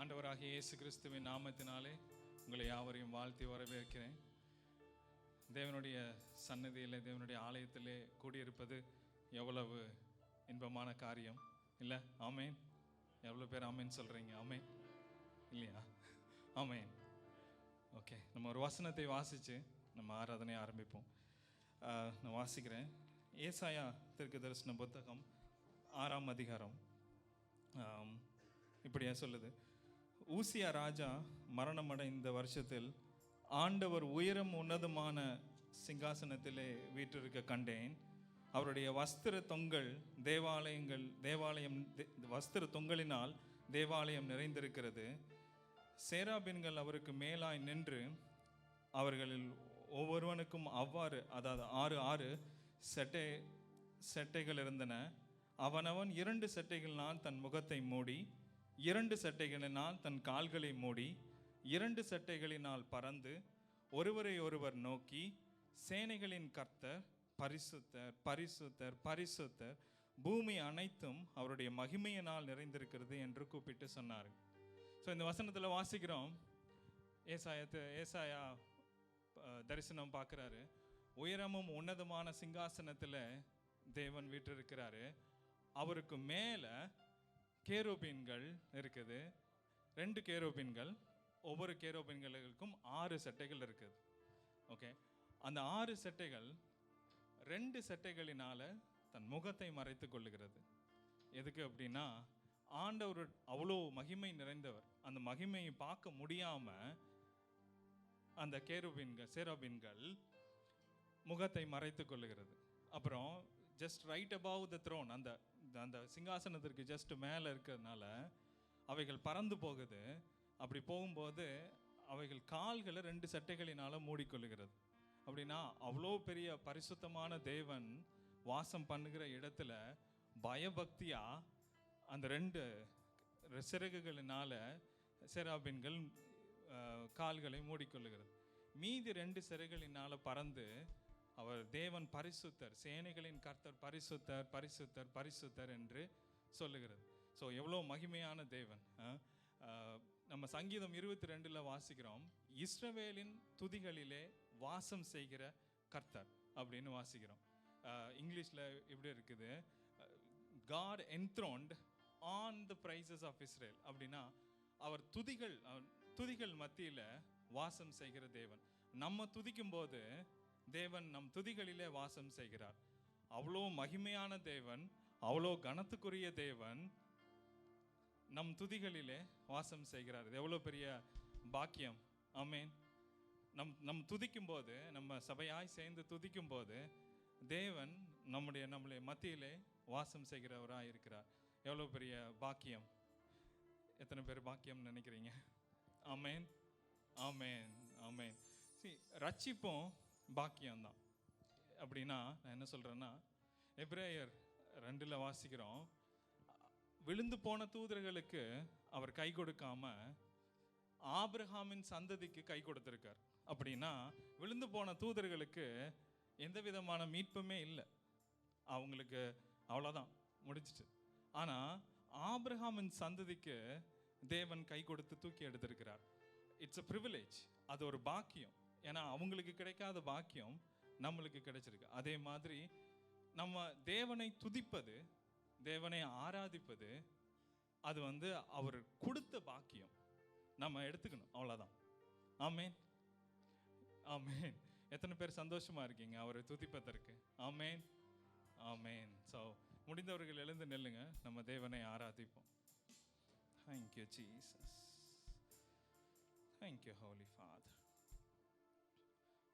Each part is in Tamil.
ஆண்டவராகிய இயேசு கிறிஸ்துவின் நாமத்தினாலே உங்களை யாவரையும் வாழ்த்தி வரவேற்கிறேன். தேவனுடைய சன்னதியில், தேவனுடைய ஆலயத்திலே கூடியிருப்பது எவ்வளவு இன்பமான காரியம் இல்லை? ஆமேன். எவ்வளோ பேர் ஆமேன் சொல்கிறீங்க? ஆமேன் இல்லையா? ஆமேன். ஓகே, நம்ம ஒரு வசனத்தை வாசித்து நம்ம ஆராதனை ஆரம்பிப்போம். நான் வாசிக்கிறேன். ஏசாயா தீர்க்கதரிசன புத்தகம் 6ஆம் அதிகாரம். இப்படியா சொல்லுது: ஊசியா ராஜா மரணமடைந்த வருஷத்தில் ஆண்டவர் உயரம் உன்னதமான சிங்காசனத்திலே வீற்றிருக்க கண்டேன். அவருடைய வஸ்திர தொங்கல் தேவாலயம் வஸ்திர தொங்கலினால் தேவாலயம் நிறைந்திருக்கிறது. சேராபீன்கள் அவருக்கு மேலாய் நின்று அவர்களில் ஒவ்வொருவனுக்கும் அவ்வாறு, அதாவது 6 செட்டைகள் இருந்தன. அவனவன் 2 செட்டைகளினால் தன் முகத்தை மூடி, 2 செட்டைகளினால் தன் கால்களை மூடி, 2 செட்டைகளினால் பறந்து ஒருவரை ஒருவர் நோக்கி, சேனைகளின் கர்த்தர் பரிசுத்தர், பரிசுத்தர், பரிசுத்தர், பூமி அனைத்தும் அவருடைய மகிமையினால் நிறைந்திருக்கிறது என்று கூப்பிட்டு சொன்னார். ஸோ இந்த வசனத்தில் வாசிக்கிறோம், ஏசாயா தரிசனம் பார்க்குறாரு. உயரமும் உன்னதமான சிங்காசனத்தில் தேவன் வீற்றிருக்கிறாரு. அவருக்கு மேலே கேரோபீன்கள் இருக்குது. 2 கேரோபீன்கள், ஒவ்வொரு கேரோபீன்களுக்கும் 6 செட்டைகள் இருக்குது. ஓகே, அந்த 6 செட்டைகள் 2 செட்டைகளினால் தன் முகத்தை மறைத்து கொள்ளுகிறது. எதுக்கு அப்படின்னா, ஆண்டவர் அவ்வளோ மகிமை நிறைந்தவர். அந்த மகிமையை பார்க்க முடியாமல் அந்த சேராபீன்கள் முகத்தை மறைத்து கொள்ளுகிறது. அப்புறம் just right above the throne, அந்த சிங்காசனத்திற்கு ஜஸ்ட் மேலே இருக்கிறதுனால அவைகள் பறந்து போகுது. அப்படி போகும்போது அவைகள் கால்களை 2 சட்டைகளினால் மூடிக்கொள்ளுகிறது. அப்படின்னா அவ்வளோ பெரிய பரிசுத்தமான தேவன் வாசம் பண்ணுகிற இடத்துல பயபக்தியாக அந்த 2 சிறகுகளினால் சேராபீன்கள் கால்களை மூடிக்கொள்ளுகிறது. மீதி 2 சிறகுகளினால் பறந்து அவர் தேவன் பரிசுத்தர், சேனைகளின் கர்த்தர் பரிசுத்தர், பரிசுத்தர், பரிசுத்தர் என்று சொல்லுகிறது. ஸோ எவ்வளோ மகிமையான தேவன். நம்ம சங்கீதம் 22 வாசிக்கிறோம், இஸ்ரவேலின் துதிகளிலே வாசம் செய்கிற கர்த்தர் அப்படின்னு வாசிக்கிறோம். இங்கிலீஷில் இப்படி இருக்குது, God enthroned on the praises of Israel. அப்படின்னா அவர் துதிகள் மத்தியில் வாசம் செய்கிற தேவன். நம்ம துதிக்கும் போது தேவன் நம் துதிகளிலே வாசம் செய்கிறார். அவ்வளோ மகிமையான தேவன், அவ்வளோ கனத்துக்குரிய தேவன் நம் துதிகளிலே வாசம் செய்கிறார். இது எவ்வளோ பெரிய பாக்கியம். ஆமேன். நம் துதிக்கும் போது, நம்ம சபையாய் சேர்ந்து துதிக்கும் போது தேவன் நம்முடைய மத்தியிலே வாசம் செய்கிறவராக இருக்கிறார். எவ்வளோ பெரிய பாக்கியம். எத்தனை பேர் பாக்கியம் நினைக்கிறீங்க? ஆமேன், ஆமேன், ஆமேன். ரட்சிப்பும் பாக்கியம்தான். அப்படின்னா நான் என்ன சொல்கிறேன்னா, எபிரேயர் 2 வாசிக்கிறோம், விழுந்து போன தூதர்களுக்கு அவர் கை கொடுக்காம ஆபிரகாமின் சந்ததிக்கு கை கொடுத்திருக்கார். அப்படின்னா விழுந்து போன தூதர்களுக்கு எந்த விதமான மீட்புமே இல்லை, அவங்களுக்கு அவ்வளோதான், முடிச்சிட்டு. ஆனால் ஆபிரகாமின் சந்ததிக்கு தேவன் கை கொடுத்து தூக்கி எடுத்திருக்கிறார். It's a privilege. அது ஒரு பாக்கியம். ஏன்னா அவங்களுக்கு கிடைக்காத பாக்கியம் நம்மளுக்கு கிடைச்சிருக்கு. அதே மாதிரி நம்ம தேவனை துதிப்பது, தேவனை ஆராதிப்பது, அது அவர் கொடுத்த பாக்கியம், நம்ம எடுத்துக்கணும், அவ்வளோதான். ஆமேன், ஆமேன். எத்தனை பேர் சந்தோஷமாக இருக்கீங்க அவரை துதிப்பதற்கு? ஆமேன், ஆமேன். ஸோ முடிந்தவர்கள் எழுந்து நில்லுங்க, நம்ம தேவனை ஆராதிப்போம். Thank you Jesus. Thank you Holy Father.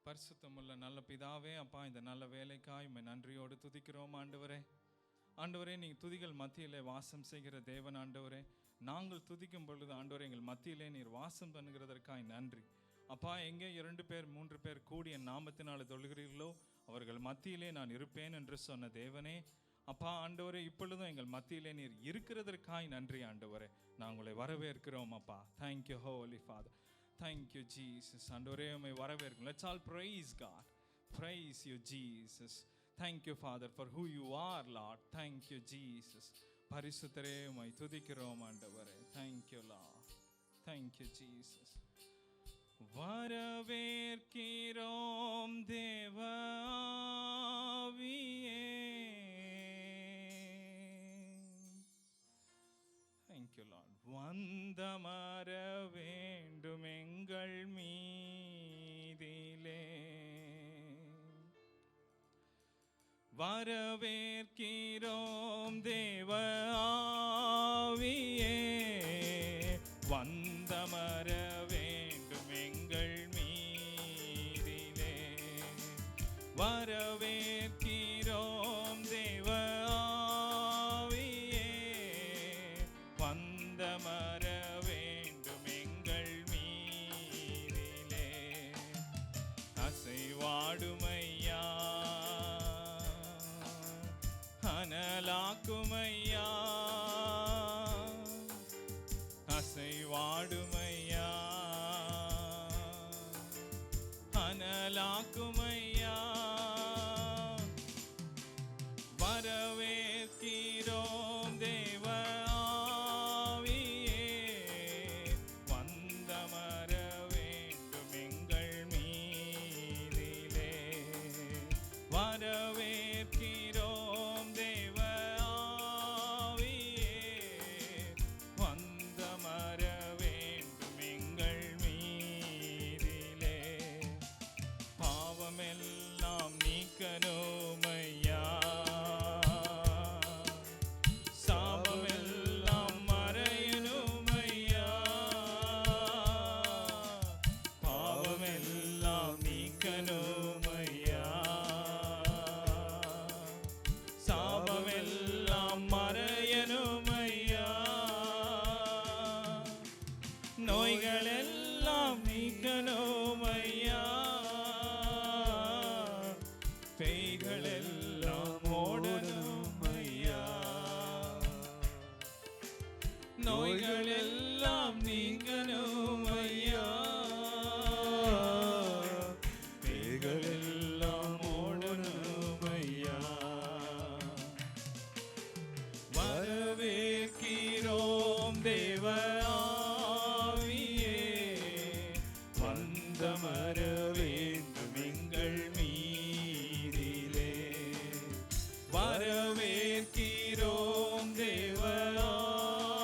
பரிசுத்தமுள்ள நல்ல பிதாவே, அப்பா, இந்த நல்ல வேலைக்காய் உம்மை நன்றியோடு துதிக்கிறோம். ஆண்டவரே, நீங்கள் துதிகள் மத்தியிலே வாசம் செய்கிற தேவன். ஆண்டவரே, நாங்கள் துதிக்கும் பொழுது ஆண்டவரே எங்கள் மத்தியிலே நீர் வாசம் பண்ணுகிறதற்காய் நன்றி. அப்பா, எங்கே 2 பேர் 3 பேர் கூடி என் நாமத்தினால தொழுகிறீர்களோ அவர்கள் மத்தியிலே நான் இருப்பேன் என்று சொன்ன தேவனே, அப்பா ஆண்டவரே, இப்பொழுதும் எங்கள் மத்தியிலே நீர் இருக்கிறதற்காய் நன்றி. ஆண்டவரே, நான் உங்களை வரவேற்கிறோம். அப்பா, thank you holy father, thank you Jesus. ஆண்டவரே, உம்மை வரவேற்கிறோம். Let's all praise God. Praise you Jesus. Thank you Father for who you are Lord. Thank you Jesus. பரிசுத்தரே, உம்மை துதிக்கிறோம் ஆண்டவரே. Thank you Lord. Thank you, Jesus. வரவேற்கிறோம் தேவ ஆவியே. Thank you, Lord. வந்தமர வேண்டும் எங்கள் மீதிலே. வரவேற்கிறோம் தேவ ஆவியே. வந்தமர வேண்டும் எங்கள் மீதிலே. வரவேற்கிறோம் தேவ ஆவியே. வந்தமர வேண்டும் எங்கள் மீதிலே. அசைவாடுமையா, அனலாக்குமையா, அசைவாடுமையா, அனலாக்குமையா. வரவேற்கிறோம் தேவ ஆவியே. வந்தமர வேண்டும் எங்கள் மீதிலே. வரவேற்கிறோம் தேவ ஆவியே. வந்தமர வேண்டும் எங்கள் மீதிலே. பாவமெல்லாம் நீக்கணுமையா, சாபமெல்லாம் மறையணுமையா. பாவமெல்லாம் நீக்கணுமையா, சாபமெல்லாம் மறையணுமையா. நோய்களெல்லாம் நீக்கணுமையா, பேய்களெல்லாம் ஓடணுமையா. நோய்களெல்லாம் நீங்கணுமையா, பேய்களெல்லாம் ஓடணுமையா. வரவேற்கிறோம் தேவ ஆவியே. வந்தமர வேண்டும் எங்கள் மீதிலே. வரவேற்கிறோம் தேவ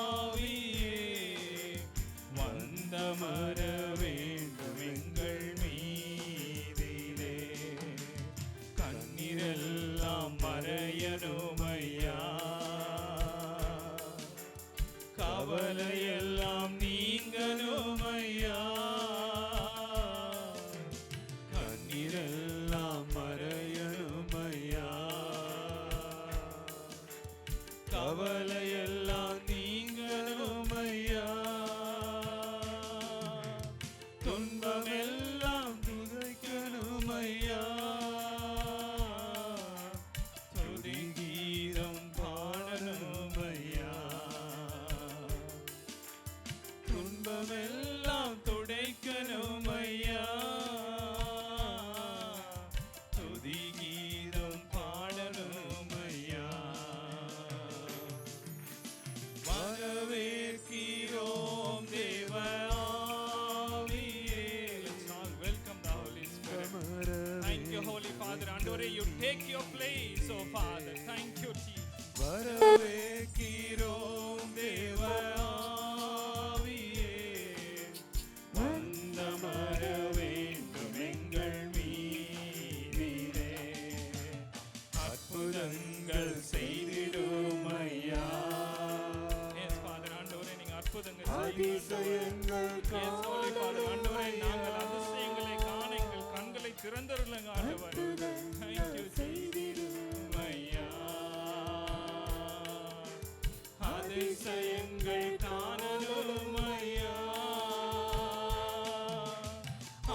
ஆவியே. வந்தமர வேண்டும் எங்கள் மீதிலே. கண்ணீரெல்லாம் மறையணுமையா, கவலையெல்லாம் நீங்கணுமையா. கண்ணீரெல்லாம் மறையணுமையா, கவலையெல்லாம் நீங்கணுமையா. துன்பமெல்லாம் துதைக்கணுமையா, துதி கீதம் பாடணுமையா. துன்பமெல்லாம் துடைக்கணுமையா, துதி கீதம் பாடணுமையா. வரவேற்கிறோம் தேவ ஆவியே. Let's all welcome the Holy Spirit. Thank you, Holy Father. ஆண்டவரே, you take your place, oh Father. Thank you, Jesus. வரவேற்கிறோம் தேவ ஆவியே. வந்தமர வேண்டும் எங்கள் மீதிலே. அற்புதங்கள் செய்திடுமையா. Yes, Father. ஆண்டவரே, நீங்க அற்புதங்கள் அதிசயங்கள் Yes, Holy Father. ஆண்டவரே, நாங்கள் அதிசயங்களை காண எங்கள் கண்களை திறந்தருளுங்க ஆண்டவரே. Thank you, செய்திடுமையா. அதிசயங்கள் காணலுமையா.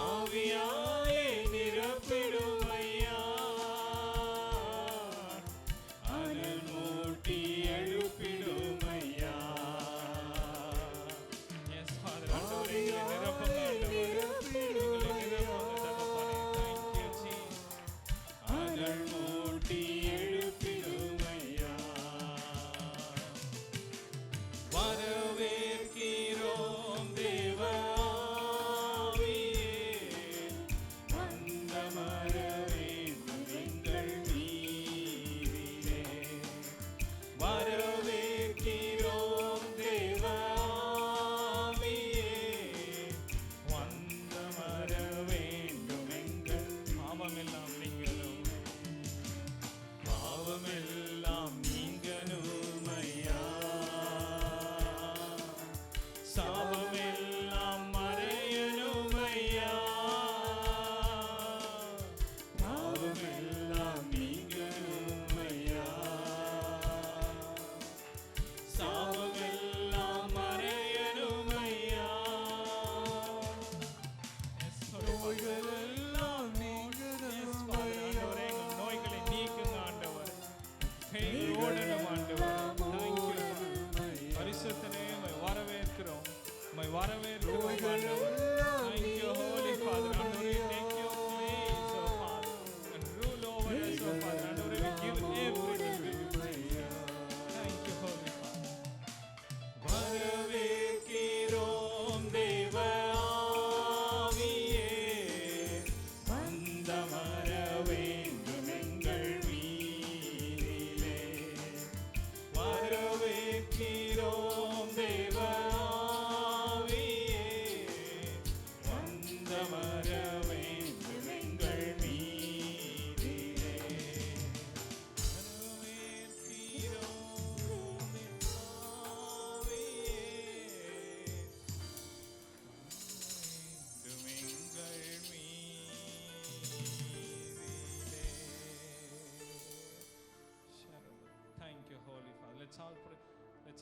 ஆவியாயே நிரப்பிடுமையா. அனல் மூட்டி எழுப்பிடுமையா. Yes, Father. ஆண்டவரே, எங்களை நிரப்புங்க ஆண்டவரே. எங்களை நிரப்புங்க தகப்பனே. Thank you, Jesus. அனல் மூட்டி எழுப்பிடுமையா. வரவேற்கிறோம் தேவ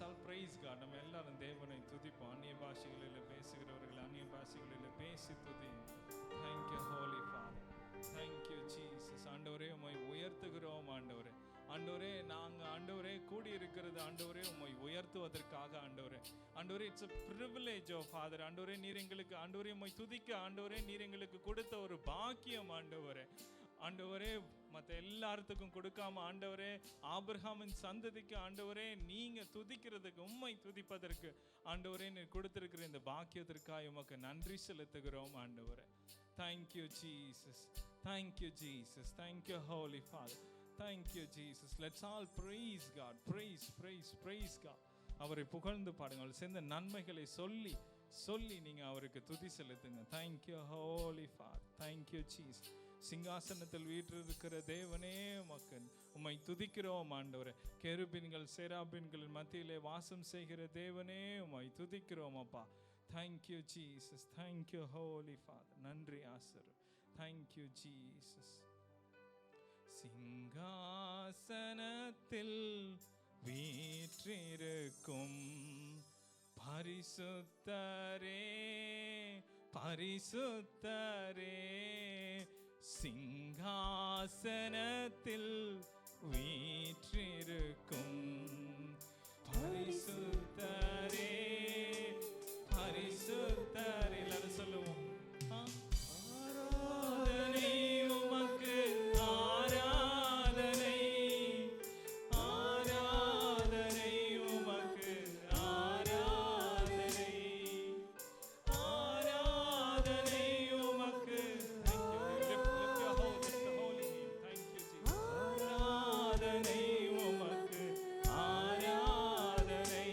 லெட்ஸ் ஆல் பிரைஸ் காட். நம்ம எல்லாரும் தேவனை துதிப்போம். அந்நிய பாஷைகளில் பேசுகிறவர்கள் அந்நிய பாஷைகளில் பேசி துதி. Thank you holy father, thank you Jesus. ஆண்டவரே உம்மை உயர்த்துகிறோம் ஆண்டவரே. ஆண்டவரே நாங்கள் ஆண்டவரே கூடி இருக்கிறது ஆண்டவரே உம்மை உயர்த்துவதற்காக ஆண்டவரே. ஆண்டவரே it's a privilege of Father. ஆண்டவரே நீர் எங்களுக்கு ஆண்டவரே உம்மை துதிக்க ஆண்டவரே நீர் எங்களுக்கு கொடுத்த ஒரு பாக்கியம் ஆண்டவரே. ஆண்டவரே மற்ற எல்லாத்துக்கும் கொடுக்காம ஆண்டவரே ஆபிரகாமின் சந்ததிக்கு ஆண்டவரே நீங்க துதிக்கிறதுக்கு உம்மை துதிப்பதற்கு ஆண்டவரே நீர் கொடுத்திருக்கிற இந்த பாக்கியத்திற்காக உமக்கு நன்றி செலுத்துகிறோம் ஆண்டவரே. Thank you Jesus, thank you Jesus, thank you holy father, thank you Jesus. Let's all praise God, praise, praise, praise God. அவரை புகழ்ந்து பாடுங்கள். சேர்ந்த நன்மைகளை சொல்லி சொல்லி நீங்க அவருக்கு துதி செலுத்துங்க. Thank you holy father, thank you Jesus. சிங்காசனத்தில் வீற்றிருக்கிற தேவனே உமக்கு உம்மை துதிக்கிறோம் ஆண்டவரே. கெருபீன்கள் சேராபீன்களின் மத்தியிலே வாசம் செய்கிற தேவனே உம்மை துதிக்கிறோம் அப்பா. Thank you Jesus, thank you holy father. நன்றி ஆசர், தேங்க்யூ ஜீசஸ். சிங்காசனத்தில் வீற்றிருக்கும் பரிசுத்தரே, பரிசுத்தரே, சிங்காசனத்தில் வீற்றிருக்கும் பரிசுத்தரே, பரிசுத்தரே. எல்லாரும் சொல்லுவோம். ஆராதனை உமக்கு, ஆராதனை, ஆராதனை உமக்கு, ஆராதனை, ஆராதனை உமக்கு. ஆராதனை உமக்கு, ஆராதனை,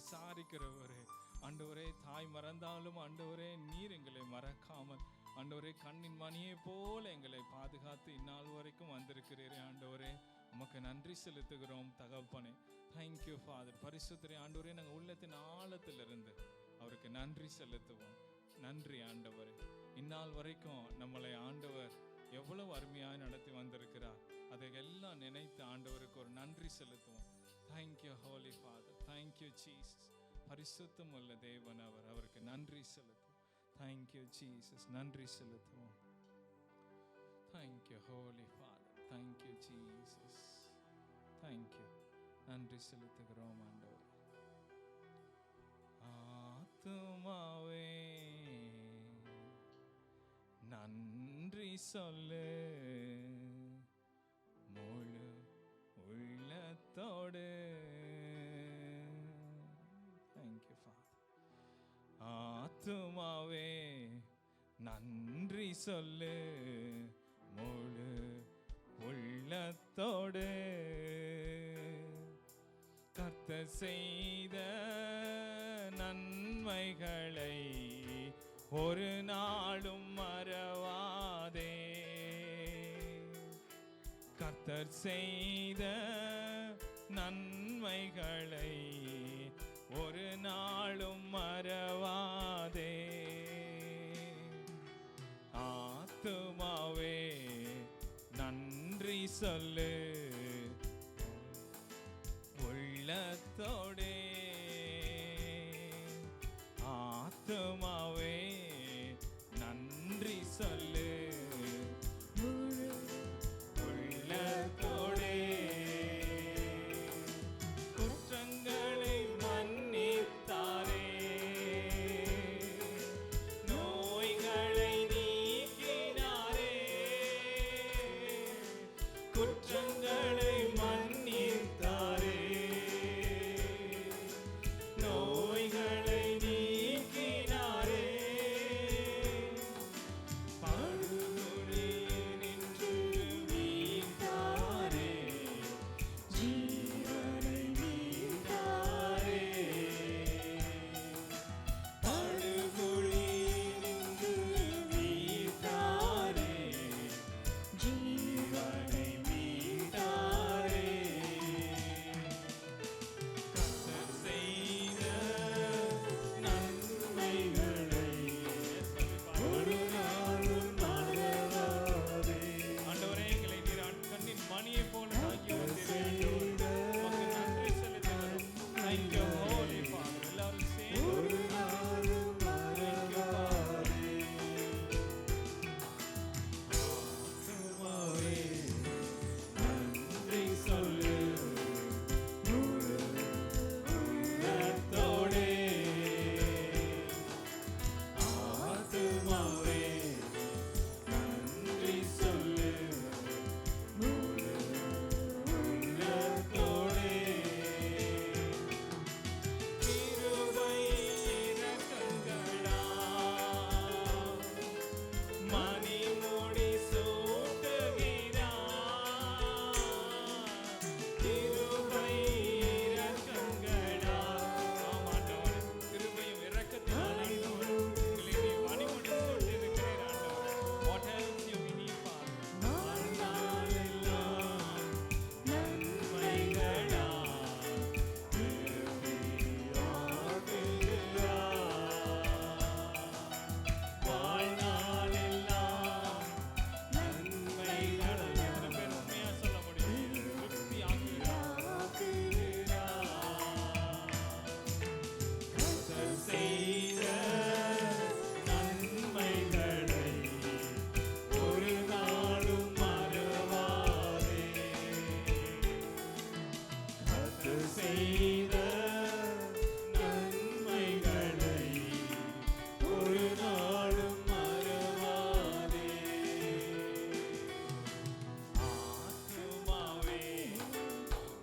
விசாரிக்கிறவரே ஆண்டவரே, தாய் மறந்தாலும் ஆண்டவரே நீர் எங்களை மறக்காமல் ஆண்டவரே கண்ணின் மணியை போல எங்களை பாதுகாத்து இந்நாள் வரைக்கும் வந்திருக்கிறீரே ஆண்டவரே, உமக்கு நன்றி செலுத்துகிறோம் தகப்பனே. Thank you father. பரிசுத்தரே ஆண்டவரே, நாங்கள் உள்ளத்தின் ஆழத்திலிருந்து அவருக்கு நன்றி செலுத்துவோம். நன்றி ஆண்டவரே, இந்நாள் வரைக்கும் நம்மளை ஆண்டவர் எவ்வளவு அருமையாக நடத்தி வந்திருக்கிறார். அதை எல்லாம் நினைத்து ஆண்டவருக்கு ஒரு நன்றி செலுத்துவோம். Thank you holy father, thank you Jesus. பரிசுத்தம் உள்ள தேவன் அவர், அவருக்கு நன்றி செலுத்துவோம். தேங்க்யூ ஜீசஸ், நன்றி செலுத்துவோம். Thank you holy father, thank you Jesus, thank you. நன்றி செலுத்துகிறோம் ஆண்டவர். ஆத்துமாவே நன்றி சொல்லு, முழு உள்ளத்தோடு. Thank you father. ஆத்துமாவே நன்றி சொல்லு, முழு உள்ளத்தோடு. கர்த்தர் செய்த நன்மைகளை ஒரு நாளும் மறவாதே. கர்த்தர் செய்த நன்மைகளை ஒரு நாளும் மறவாதே. ஆத்துமாவே நன்றி சொல்லு, உள்ளத்தோடே. ஆத்துமாவே நன்றி சொல்லு, உள்ளத்தோடே. குற்றங்களை மன்னித்தாரே, நோய்களை நீக்கினாரே. குற்றங்களை மன்னித்தாரே, நோய்களை நீக்கினாரே. படுகொலியினின்று மீட்டாரே, ஜீவனை மீட்டாரே. படுகொலியினின்று மீட்டாரே, ஜீவனை மீட்டாரே. கர்த்தர் செய்த நன்மைகளை ஒரு நாளும் மறவாதே. ஆண்டவரே, எங்களை நீர் கண்ணின் மணியை போல தாங்கி வந்தீரே. உமக்கு நன்றி செலுத்துகிறோம். Thank you, Holy Father. எல்லாரும் சேர்ந்து ஒரு நாளும் மறவாதே. ஆத்துமாவே நன்றி சொல்லு, முழு உள்ளத்தோடே. ஆத்துமாவே நன்றி சொல்லு, முழு உள்ளத்தோடே. கிருபை இரக்கங்களா மணிமுடி சூட்டுகிறார். கிருபை இரக்கங்களா. ஆம் ஆண்டவரே, கிருபையும் இரக்கத்தினால் ஆண்டவரே, எங்களை நீர் மணிமுடி சூட்டியிருக்கிறீர் ஆண்டவரே. What else you we need, Father? வாழ்நாளெல்லாம் நன்மைகளா வாழ்நாளெல்லாம் நன்மைகள். எத்தனை பேர் உண்மையா சொல்ல முடியும்? திருப்தி ஆக்குகிறார். கர்த்தர் செய்த நன்மைகளை ஒரு நாளும் மறவாதே. கர்த்தர் செய்த நன்மைகளை ஒரு நாளும் மறவாதே. ஆத்துமாவே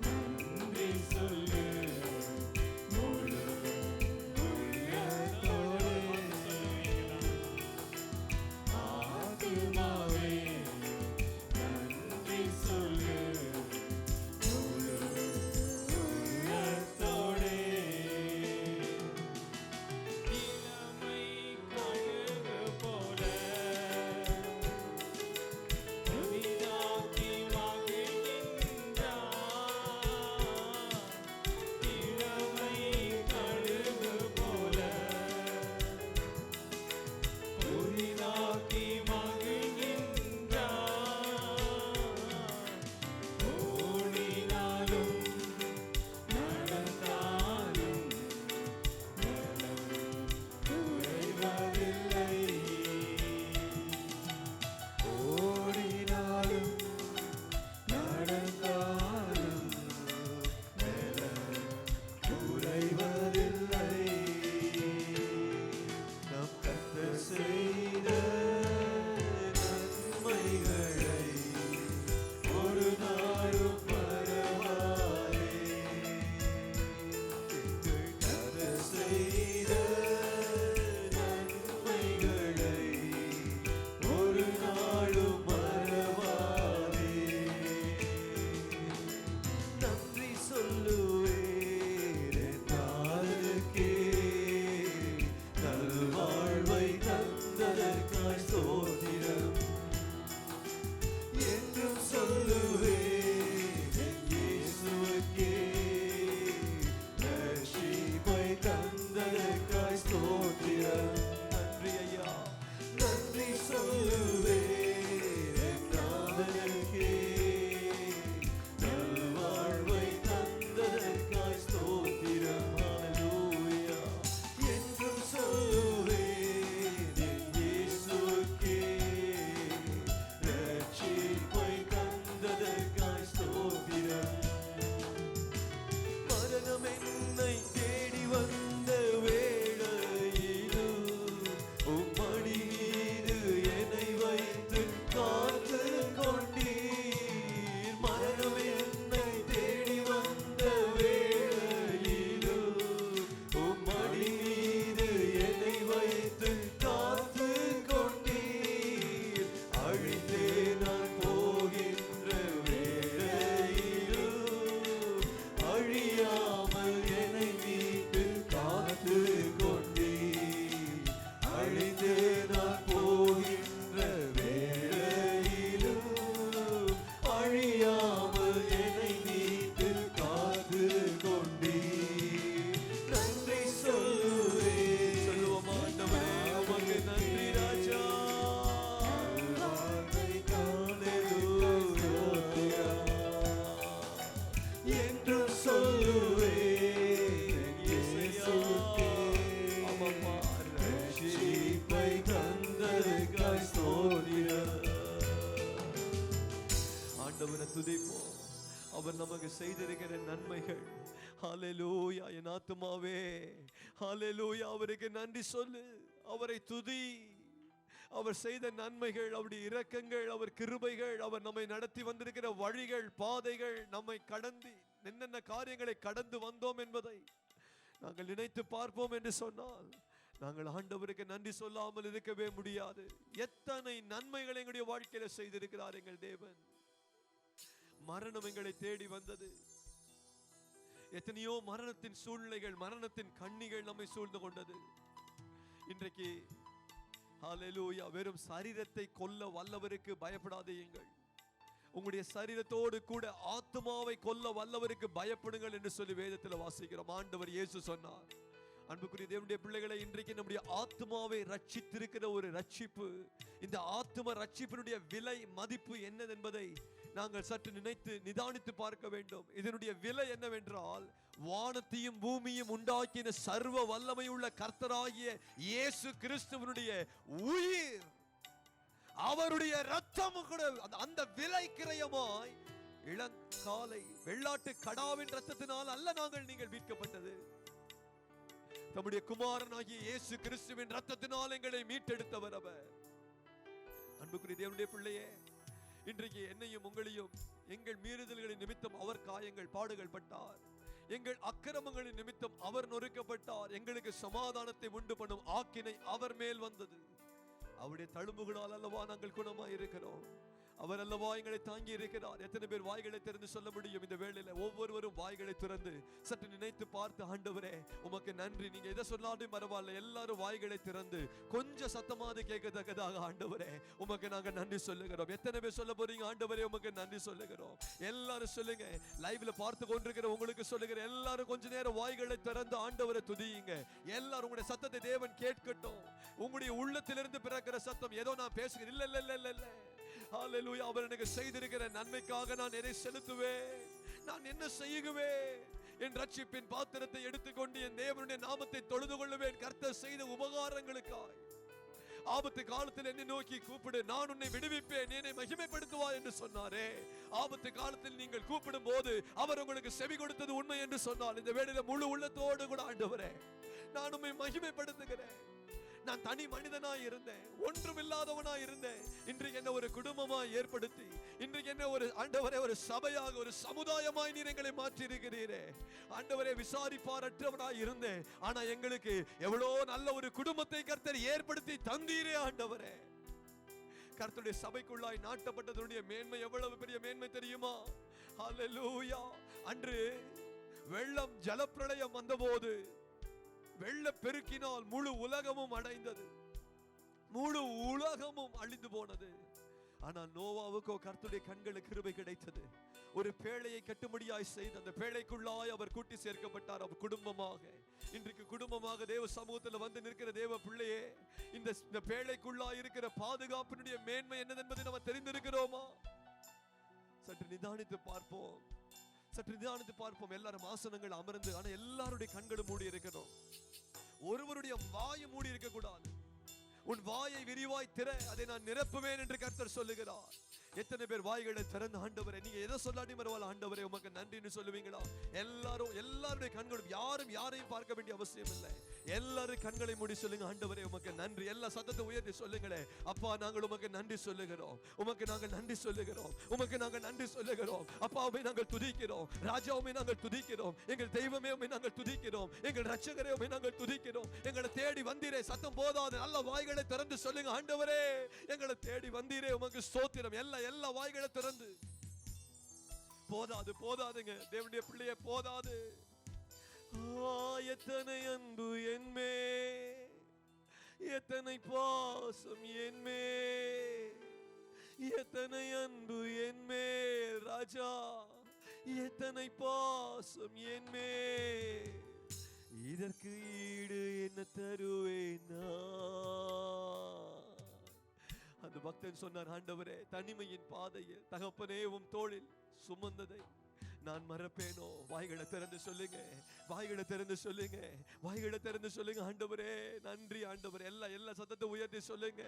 நன்றி சொல்லு, முழு உள்ளத்தோடு. ஆத்துமாவே நன்றி சொல்லு, முழு உள்ளத்தோடு. ஆண்டவரை துதிப்போம். அவர் நமக்கு செய்திருக்கிற நன்மைகள். ஹல்லேலூயா. என் ஆத்துமாவே ஹல்லேலூயா. அவருக்கு நன்றி சொல்லு, அவரை துதி. அவர் செய்த நன்மைகள், அவருடைய இரக்கங்கள், அவர் கிருபைகள், அவர் நம்மை நடத்தி வந்திருக்கிற வழிகள், பாதைகள், நம்மை கடந்து என்னென்ன காரியங்களை கடந்து வந்தோம் என்பதை நாங்கள் நினைத்து பார்ப்போம் என்று சொன்னால் நாங்கள் ஆண்டவருக்கு நன்றி சொல்லாமல் இருக்கவே முடியாது. எத்தனை நன்மைகளை எங்களுடைய வாழ்க்கையில செய்திருக்கிறார் எங்கள் தேவன். மரணம் எங்களை தேடி வந்தது. எத்தனையோ மரணத்தின் சூழ்நிலைகள், மரணத்தின் கண்ணிகள் நம்மை சூழ்ந்து கொண்டது. இன்றைக்கு ஹல்லேலூயா, வெறும் சரீரத்தை கொல்ல வல்லவருக்கு பயப்படாதீர்கள், உங்களுடைய சரீரத்தோடு கூட ஆத்மாவை கொல்ல வல்லவருக்கு பயப்படுங்கள் என்று சொல்லி வேதத்தில் வாசிக்கிறோம். ஆண்டவர் இயேசு சொன்னார். அன்புக்குரிய தேவனுடைய பிள்ளைகளை, இன்றைக்கு நம்முடைய ஆத்மாவை ரட்சித்திருக்கிற ஒரு ரட்சிப்பு, இந்த ஆத்ம ரட்சிப்பினுடைய விலை மதிப்பு என்னது என்பதை நாங்கள் சற்று நிதானித்து பார்க்க வேண்டும். இதனுடைய விலை என்னவென்றால், வானத்தையும் பூமியும் உண்டாக்கின சர்வ வல்லமை உள்ள கர்த்தராகிய இயேசு கிறிஸ்துவனுடைய உயிர், அவருடைய ரத்தம் கூட அந்த விலை கிரயமாய் இளங்காலை வெள்ளாட்டு கடாவின் ரத்தத்தினால் அல்ல நீங்கள் மீட்கப்பட்டது, தம்முடைய குமாரனாகிய இயேசு கிறிஸ்துவின் ரத்தத்தினால் எங்களை மீட்டெடுத்தவர் அவர். அன்புக்குரிய தேவனுடைய பிள்ளையே, இன்றைக்கு என்னையும் உங்களையும் எங்கள் மீறுதல்களின் நிமித்தம் அவர் காயங்கள் பாடுகள் பட்டார், எங்கள் அக்கிரமங்களின் நிமித்தம் அவர் நொறுக்கப்பட்டார், எங்களுக்கு சமாதானத்தை உண்டு பண்ணும் ஆக்கினை அவர் மேல் வந்தது. அவருடைய தழும்புகளால் அல்லவா நாங்கள் குணமாய் இருக்கிறோம். அவர் அல்லவா எங்களை தாங்கி இருக்கிறார். எத்தனை பேர் வாய்களை திறந்து சொல்ல முடியும் இந்த வேளையில? ஒவ்வொருவரும் வாய்களை திறந்து சற்று நினைத்து பார்த்து, ஆண்டவரே உமக்கு நன்றி. நீங்க எதை சொன்னாலும் பரவாயில்ல, எல்லாரும் வாய்களை திறந்து கொஞ்சம் சத்தமாக கேட்கத்தக்கதாக, ஆண்டவரே உமக்கு நாங்க நன்றி சொல்லுகிறோம். எத்தனை பேர் சொல்ல போறீங்க? ஆண்டவரே உமக்கு நன்றி சொல்லுகிறோம். எல்லாரும் சொல்லுங்க. லைவ்ல பார்த்து கொண்டிருக்கிற உங்களுக்கு சொல்லுகிற எல்லாரும் கொஞ்ச நேரம் வாய்களை திறந்து ஆண்டவரை துதியுங்க. எல்லாரும் உங்களுடைய சத்தத்தை தேவன் கேட்கட்டும். உங்களுடைய உள்ளத்திலிருந்து பிறக்கிற சத்தம். ஏதோ நான் பேசுகிறேன், இல்ல இல்ல இல்ல இல்ல. ஹல்லேலூயா. அவர் எனக்கு செய்திருக்கிற நன்மைக்காக நான் எதை செலுத்துவேன்? நான் என்ன செய்யுவேன்? என் ரட்சிப்பின் பாத்திரத்தை எடுத்துக்கொண்டு என் தேவனுடைய நாமத்தை தொழுது கொள்ளுவேன். கர்த்தர் செய்த உபகாரங்களுக்காய். ஆபத்து காலத்தில் என்னை நோக்கி கூப்பிடு, நான் உன்னை விடுவிப்பேன், என்னை மகிமைப்படுத்துவா என்று சொன்னாரே. ஆபத்து காலத்தில் நீங்கள் கூப்பிடும் போது அவர் உங்களுக்கு செவி கொடுத்தது உண்மை என்று சொன்னால், இந்த வேளையில முழு உள்ளத்தோடு கூட, ஆண்டவரே நான் உம்மை மகிமைப்படுத்துகிறேன். நான் தனி மனிதனாய் இருந்தேன், ஒன்றுமில்லாதவனாய் இருந்தேன். இன்றைக்கு என்ன ஒரு குடும்பமாய் ஏற்படுத்தி, இன்றைக்கு என்ன ஒரு ஆண்டவரே ஒரு சபையாக, ஒரு சமுதாயமாய் நீர் எங்களை மாற்றி இருக்கிறீரே. ஆண்டவரே விசாரிப்பாரற்றவனாய் இருந்தேன், ஆனா எங்களுக்கு எவ்வளோ நல்ல ஒரு குடும்பத்தை கர்த்தர் ஏற்படுத்தி தந்தீரே. ஆண்டவரே, கர்த்தருடைய சபைக்குள்ளாய் நாட்டப்பட்டதனுடைய மேன்மை எவ்வளவு பெரிய மேன்மை தெரியுமா? ஹல்லேலூயா. அன்று வெள்ளம் ஜலப்பிரளயம் வந்தபோது வெள்ள பெருக்கினால் முழு உலகமும் அடைந்தது, முழு உலகமும் அழிந்து போனது. ஆனால் நோவாவுக்கோ கர்த்தருடைய கண்களுக்கு கிருபை கிடைத்தது. ஒரு பேழையை கட்டும்படியாய் செய்து அந்த பேழைக்குள்ளாய் அவர் கூட்டி சேர்க்கப்பட்டார். அவர் குடும்பமாக, இன்றைக்கு குடும்பமாக தேவ சமூகத்தில் வந்து நிற்கிற தேவ பிள்ளையே, இந்த பேழைக்குள்ளாய் இருக்கிற பாதுகாப்பினுடைய மேன்மை என்னது என்பதை நம்ம தெரிந்திருக்கிறோமா? சற்று நிதானித்து பார்ப்போம், சற்று நிதானித்து பார்ப்போம். எல்லாரும் ஆசனங்கள் அமர்ந்து, ஆனா எல்லாருடைய கண்களும் மூடி இருக்கணும். ஒருவருடைய வாயை மூடி இருக்க கூடாது. உன் வாயை விரிவாய் திற, அதை நான் நிரப்புவேன் என்று கர்த்தர் சொல்லுகிறார். எத்தனை பேர் வாய்களை திறந்து, ஆண்டவரே நீங்க எதை சொல்லாட்டி பரவாயில்ல, ஆண்டவரே உமக்கு நன்றின்னு சொல்லுவீங்களா? எல்லாருடைய கண்களும், யாரும் யாரையும் பார்க்க வேண்டிய அவசியம் இல்லை. எல்லாரும் கண்களை மூடி சொல்லுங்க, ஆண்டவரே உமக்கு நன்றி. எல்லா சத்தத்தை உயர்த்தி சொல்லுங்களே, அப்பா நாங்கள் உமக்கு நன்றி சொல்லுகிறோம், உமக்கு நாங்கள் நன்றி சொல்லுகிறோம், உமக்கு நாங்கள் நன்றி சொல்லுகிறோம். அப்பாவை நாங்கள் துதிக்கிறோம், ராஜாவை நாங்கள் துதிக்கிறோம், எங்கள் தெய்வமே உம்மை நாங்கள் துதிக்கிறோம், எங்கள் ரட்சகரே உம்மை நாங்கள் துதிக்கிறோம். எங்களை தேடி வந்தீரே, சத்தம் போதாது, நல்ல வாய்களை திறந்து சொல்லுங்க, ஆண்டவரே எங்களை தேடி வந்தீரே உமக்கு ஸ்தோத்திரம். எல்லா வாய்களை திறந்து. போதாதுங்க தேவனுடைய பிள்ளையே, போதாது. எத்தனை அன்பு என்மே, எத்தனை பாசம் என்மே, எத்தனை அன்பு என்மே ராஜா, எத்தனை பாசம் என்மே. இதற்கு ஈடு என்ன தருவேன்? அந்த பக்தன் சொன்னார், ஆண்டவரே தனிமையின் பாதையில் தகப்பனே உம் தோளில் சுமந்ததை நான் மறப்பேனோ? வாய்களை திறந்து சொல்லுங்க, வாய்களை திறந்து சொல்லுங்க, வாய்களை திறந்து சொல்லுங்க. ஆண்டவரே நன்றி ஆண்டவரே. எல்லா சத்தத்தை உயர்த்தி சொல்லுங்க,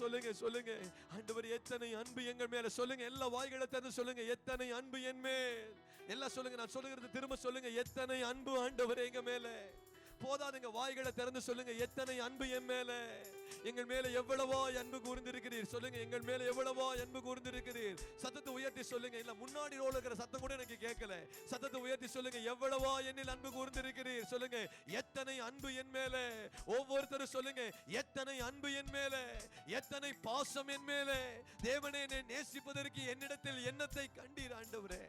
சொல்லுங்க சொல்லுங்க. ஆண்டவரே எத்தனை அன்பு எங்கள் மேல சொல்லுங்க. எல்லா வாய்களை திறந்து சொல்லுங்க, எத்தனை அன்பு என் மேல். எல்லாம் சொல்லுங்க, நான் சொல்லுகிறது திரும்ப சொல்லுங்க, எத்தனை அன்பு ஆண்டவரே எங்க மேல. போதாதுங்க, வாய்களை திறந்து சொல்லுங்க, எத்தனை அன்பு என் மேல. எங்கள் மேல எவ்வளவோ அன்பு கூர்ந்திருக்கிறீர் சொல்லுங்க, எங்கள் மேல எவ்வளவோ அன்பு கூர்ந்திருக்கிறீர். சத்தத்தை உயர்த்தி சொல்லுங்க. இல்ல முன்னாடி ரோல் இருக்கிற சத்தம் கூட எனக்கு கேட்கல. சத்தத்தை உயர்த்தி சொல்லுங்க, எவ்வளவோ என்னில் அன்பு கூர்ந்திருக்கிறீர் சொல்லுங்க, எத்தனை அன்பு என் மேல. ஒவ்வொருத்தரும் சொல்லுங்க, எத்தனை அன்பு என் மேல, எத்தனை பாசம் என் மேல. தேவனே என்னை நேசிப்பதற்கு என்னிடத்தில் என்னத்தை கண்டீர் ஆண்டவரே.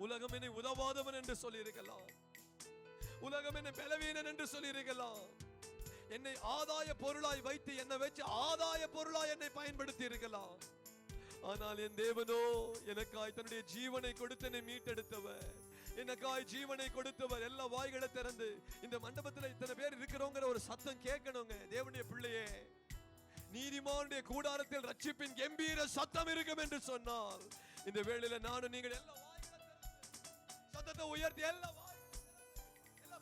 உலகம் என்னை உதவாதவன் என்று சொல்லி இருக்கலாம், உலகம் என்னை பலவீனன் என்று சொல்லி இருக்கலாம், என்னை ஆதாய பொருளாய் வைத்து என்னை வச்சு ஆதாய பொருளாய் என்னை பயன்படுத்தி இருக்கலாம். ஆனால் என் தேவனோ எனக்காய் தன்னுடைய ஜீவனை கொடுத்து என்னை மீட்டெடுத்தவர், எனக்காய் ஜீவனை கொடுத்தவர். எல்லா வாய்களை திறந்து இந்த மண்டபத்தில் இத்தனை பேர் இருக்கிறோங்கிற ஒரு சத்தம் கேட்கணுங்க. தேவனுடைய பிள்ளையே, நீதிமானுடைய கூடாரத்தில் ரட்சிப்பின் கம்பீர சத்தம் இருக்கும் என்று சொன்னால், இந்த வேளையில நானும் நீங்கள் எல்லா சத்தத்தை உயர்த்தி எல்லாம்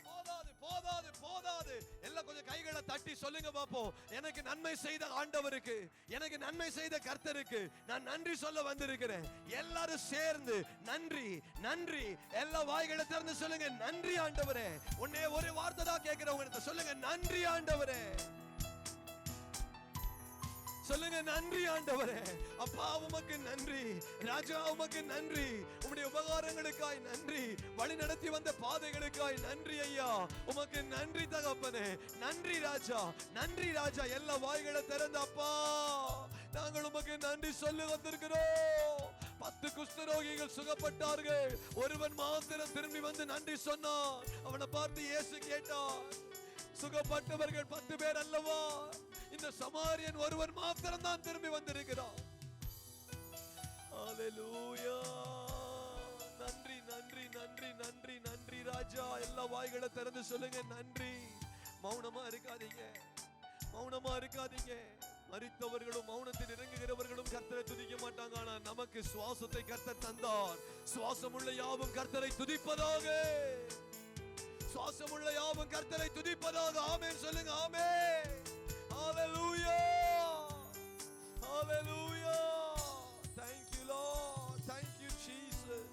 போதாது போதாது போதாது எல்லாம் கொஞ்சம் கைகளை தட்டி சொல்லுங்க பாப்போம். எனக்கு நன்மை செய்த ஆண்டவருக்கு, எனக்கு நன்மை செய்த கர்த்தருக்கு நான் நன்றி சொல்ல வந்திருக்கிறேன். எல்லாரும் சேர்ந்து நன்றி நன்றி. எல்லா வாய்களை திறந்து சொல்லுங்க, நன்றி ஆண்டவரே. உன்னை ஒரு வார்த்தை தான் கேட்கிறவங்க சொல்லுங்க, நன்றி ஆண்டவரே. சொல்லுங்க, நன்றி ஆண்டவரே. அப்பா உமக்கு நன்றி, ராஜா உமக்கு நன்றி, உம்முடைய உபகாரங்களுக்காய் நன்றி, வழி நடத்தி வந்த பாதைகளுக்காய் நன்றி ஐயா. உமக்கு நன்றி தகப்பனே, நன்றி ராஜா, நன்றி ராஜா. எல்லா வாய்களை திறந்த அப்பா நாங்கள் உமக்கு நன்றி சொல்ல வந்திருக்கிறோம். 10 குஷ்டரோகிகள் சுகப்பட்டார்கள், ஒருவன் மாத்திரம் திரும்பி வந்து நன்றி சொன்னான். அவனை பார்த்து இயேசு கேட்டார், சுகப்பட்டவர்கள் 10 பேர் அல்லவா? இந்த சமாரியன் ஒருவன் மாத்திரம் தான் திரும்பி வந்திருக்கிறான். ஹalleluya. நன்றி நன்றி நன்றி நன்றி நன்றி ராஜா. எல்லா வாய்களை திறந்து சொல்லுங்க, நன்றி. மௌனமா இருக்காதீங்க, மௌனமா இருக்காதீங்க. மரித்தவர்களும் மௌனத்தில் இறங்குகிறவர்களும் கர்த்தரை துதிக்க மாட்டாங்க. ஆனா நமக்கு சுவாசத்தை கர்த்தர் தந்தார். சுவாசமுள்ள யாவும் கர்த்தரை துதிப்பதாக, சுவாசமுள்ள யாவும் கர்த்தரை துதிப்பதாக. ஆமென் சொல்லுங்க, ஆமென். Hallelujah, hallelujah. Thank you Lord, thank you Jesus,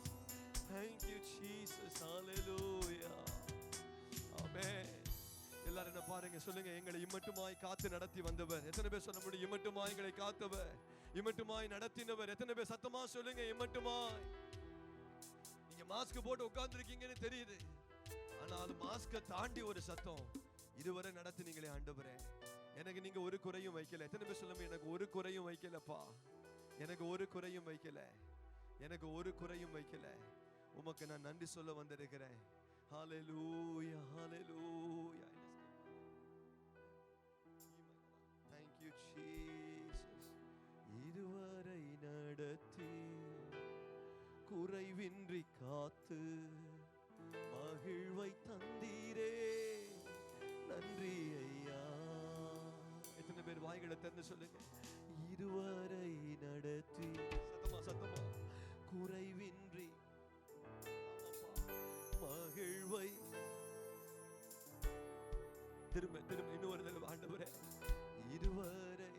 thank you Jesus. Hallelujah, amen. எல்லாரும் என்ன பாருங்க, சொல்லுங்க, எங்களை இம்மட்டுமாய் காத்து நடத்தி வந்தவர். எத்தனை பேர் சொல்ல முடியும் இம்மட்டுமாய் எங்களை காத்தவர், இம்மட்டுமாய் நடத்தினவர்? எத்தனை பேர் சத்தமா சொல்லுங்க, இம்மட்டுமாய். நீங்க மாஸ்க் போட்டு உட்கார்ந்திருக்கீங்கன்னு தெரியுது, ஆனா அது மாஸ்க தாண்டி ஒரு சத்தம், இதுவரை நடத்தினீங்களே ஆண்டவரே, எனக்கு நீங்க ஒரு குறையும் வைக்கல. எத்தனை பேர் சொல்லுங்க, எனக்கு ஒரு குறையும் வைக்கலப்பா, எனக்கு ஒரு குறையும் வைக்கல, எனக்கு ஒரு குறையும் வைக்கல. உமக்கு நான் நன்றி சொல்ல வந்திருக்கிறேன். ஹalleluya, hallelujah. Thank you Jesus. இதுவரை நடத்தி குறைவின்றி காத்து மகிழ்வை தந்தீரே, நன்றி ஐயா. எத்தனை பேர் வாய்களை திறந்து சொல்லுங்க, இதுவரை நடத்தி. சத்தமா சத்தமா. குறைவின்றி மகிழ்வை. திரும்ப திரும்ப இன்னொரு தடவை ஆண்டவரே, இதுவரை.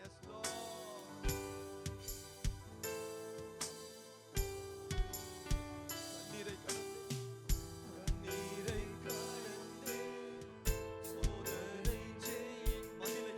Yes Lord. கண்ணீரை கடந்து சோதனை செய்யின் மதிலை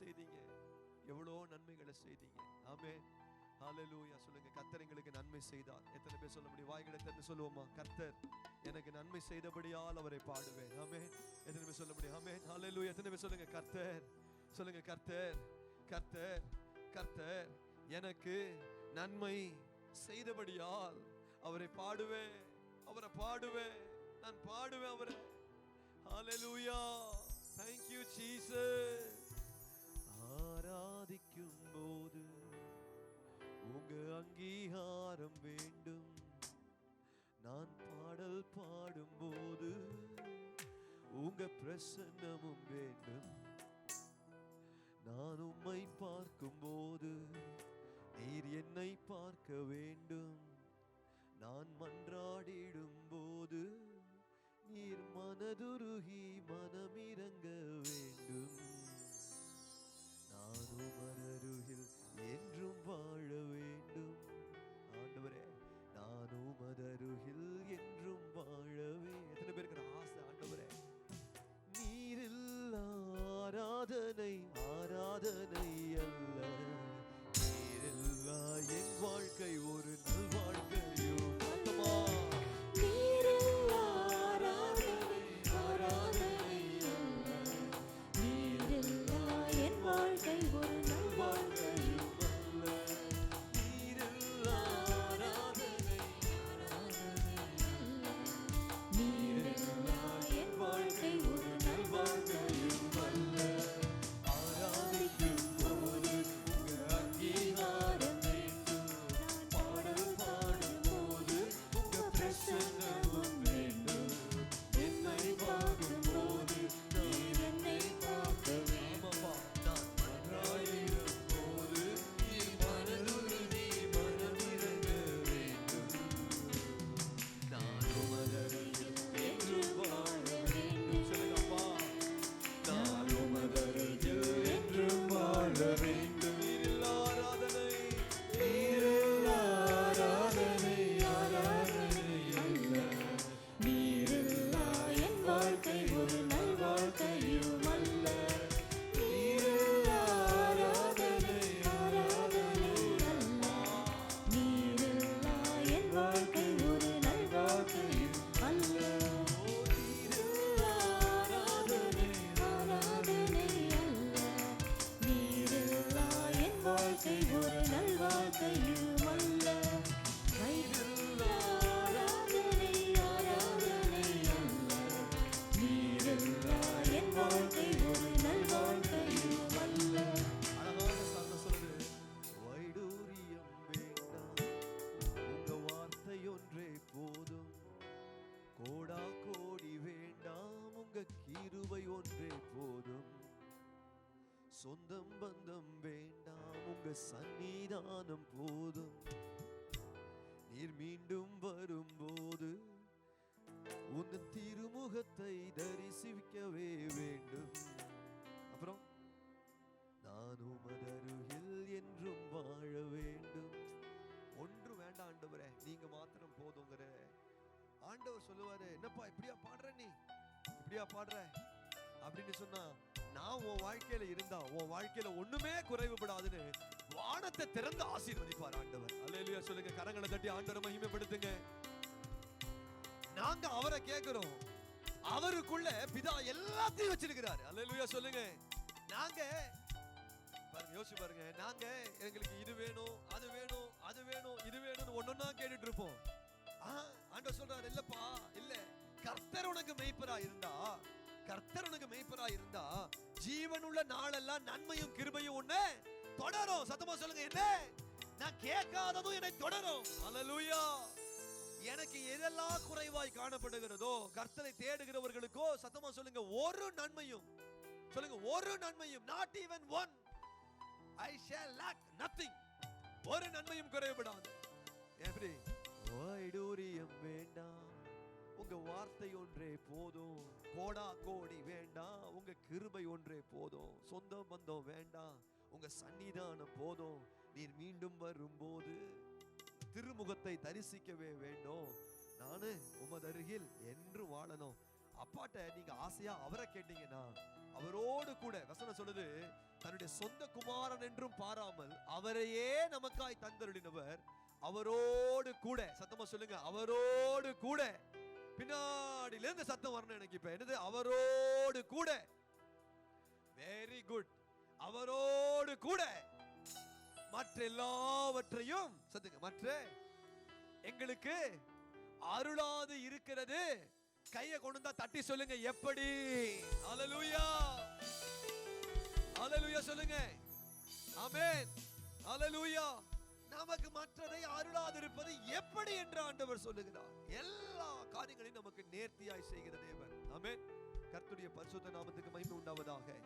செய்தீங்க, எவ்வளோ நன்மைகளை செய்தீங்க. ஆமென். ஹalleluya. சொல்லுங்க, கர்த்தர் எங்களுக்கு நன்மை செய்தார். எத்தனை பேர் சொல்ல முடியும்? வாய்களை திறந்து சொல்லுவோமா? கர்த்தர் எனக்கு நன்மை செய்தபடியால் அவரை பாடுவேன். ஆமென். எத்தனை பேர் சொல்ல முடியும்? ஆமென். ஹalleluya. எத்தனை பேர் சொல்லுங்க, கர்த்தர், சொல்லுங்க, கர்த்தர், கர்த்தர், கர்த்தர் எனக்கு நன்மை செய்தபடியால் அவரை பாடுவேன், அவரை பாடுவேன், நான் பாடுவேன் அவரை. ஹalleluya. Thank you Jesus. ஆராதிக்கும் போது உங்க அங்கீகாரம் வேண்டும், நான் பாடல் பாடும்போது உங்க பிரசன்னமும் வேண்டும், நான் உம்மை பார்க்கும்போது நீர் என்னை பார்க்க வேண்டும், நான் மன்றாடிடும் போது நீர் மனதுருகி மனமிரங்க வேண்டும், நான் உமதருகில் என்றும் வாழ வேண்டும். ஆண்டவரே, நான் உமதருகில் என்றும் வாழவே. எத்தனை பேருக்கு ஆசை? ஆண்டவரே, நீரில் ஆராதனை, ஆராதனை அல்ல, நீரில்லா என் வாழ்க்கை ஒரு நல்வாழ்க்கையோ. அத்தமா சொந்தம் பந்தம் வேண்டாம், உங்க சன்னிதானம் போதும், நீர் மீண்டும் வரும்போது உன் திருமுகத்தை தரிசிக்கவே வேண்டும். அப்புறம் நான் உமதருகில் என்றும் வாழ வேண்டும். ஒன்று வேண்டாம் ஆண்டவரே, நீங்க மாத்திரம் போதுங்கிற ஆண்டவர் சொல்லுவாரு. என்னப்பா இப்படியா பாடுற, நீ இப்படியா பாடுற அப்படின்னு சொன்னா, நான் உன் வாழ்க்கையில இருந்தா உன் வாழ்க்கையில ஒண்ணுமே குறைவுபடாதுன்னு வானத்தை திறந்து ஆசீர்வதிப்பார் ஆண்டவர். அல்லேலூயா. சொல்லுங்க, கரங்களை தட்டி ஆண்டவரை மகிமைப்படுத்துங்க. நாங்க அவரை கேட்கிறோம், அவருக்குள்ள பிதா எல்லாத்தையும் வச்சிருக்கிறார். அல்லேலூயா. சொல்லுங்க, நாங்க பாருங்க, யோசிச்சு பாருங்க, நாங்க எங்களுக்கு இது வேணும், அது வேணும், அது வேணும், இது வேணும்னு ஒன்னொன்னா கேட்டுட்டு இருப்போம். ஆண்டவர் சொல்றாரு, இல்லப்பா, இல்ல, கர்த்தர் உனக்கு மேய்ப்பரா இருந்தா, கர்த்தர் உனக்கு மேய்ப்பரா இருந்தா ஜீவனுள்ள நாளெல்லாம் நன்மையும் கிருபையும் உன்னை தொடரும். சத்தமா சொல்லுங்க, என்ன நான் கேட்காததும் என்னை தொடரும். அல்லேலூயா. எனக்கு எதெல்லாம் குறைவாய் காணப்படுகிறதோ கர்த்தரை தேடுகிறவர்களுக்கோ, சத்தமா சொல்லுங்க, ஒரு நன்மையும், சொல்லுங்க, ஒரு நன்மையும், not even one, I shall lack nothing, ஒரு நன்மையும் குறைபடாது. எப்படி? வைடூரியம் வேண்டாம், உங்க வார்த்தை ஒன்றே போதும், கோடா கோடி வேண்டாம், உங்க கிருபை ஒன்றே போதும், சொந்த பந்தம் வேண்டாம், உங்க சன்னிதானம் போதும், நீர் மீண்டும் வரும்போது திருமுகத்தை தரிசிக்கவே வேண்டும், நானு உமது அருகில் என்று வாழணும். அப்பாட்ட நீங்க ஆசையா அவரை கேட்டீங்கன்னா அவரோடு கூட, வசனம் சொல்லுது, தன்னுடைய சொந்த குமாரன் என்றும் பாராமல் அவரையே நமக்காய் தந்தருளினவர் அவரோடு கூட, சத்தமா சொல்லுங்க, அவரோடு கூட. பின்னாடில இருந்து சத்தம் வரணும் எனக்கு இப்ப. என்னது? அவரோடு கூட. Very good. அவரோடு கூட மற்ற எல்லாவற்றையும் சத்துங்க, மற்ற எங்களுக்கு அருளாது இருக்கிறது. கையை கொண்டு தான் தட்டி சொல்லுங்க, எப்படி? ஹல்லேலூயா, ஹல்லேலூயா சொல்லுங்க. ஆமென், ஹல்லேலூயா. நமக்கு மற்றதை அருளாது இருப்பது எப்படி என்று ஆண்டவர் சொல்லுகிறார். எல்லா காரியங்களையும் நமக்கு நேர்த்தியாய் செய்கிற தேவன். ஆமென். கர்த்தருடைய பரிசுத்த நாமத்துக்கு மகிமை உண்டாவதாக.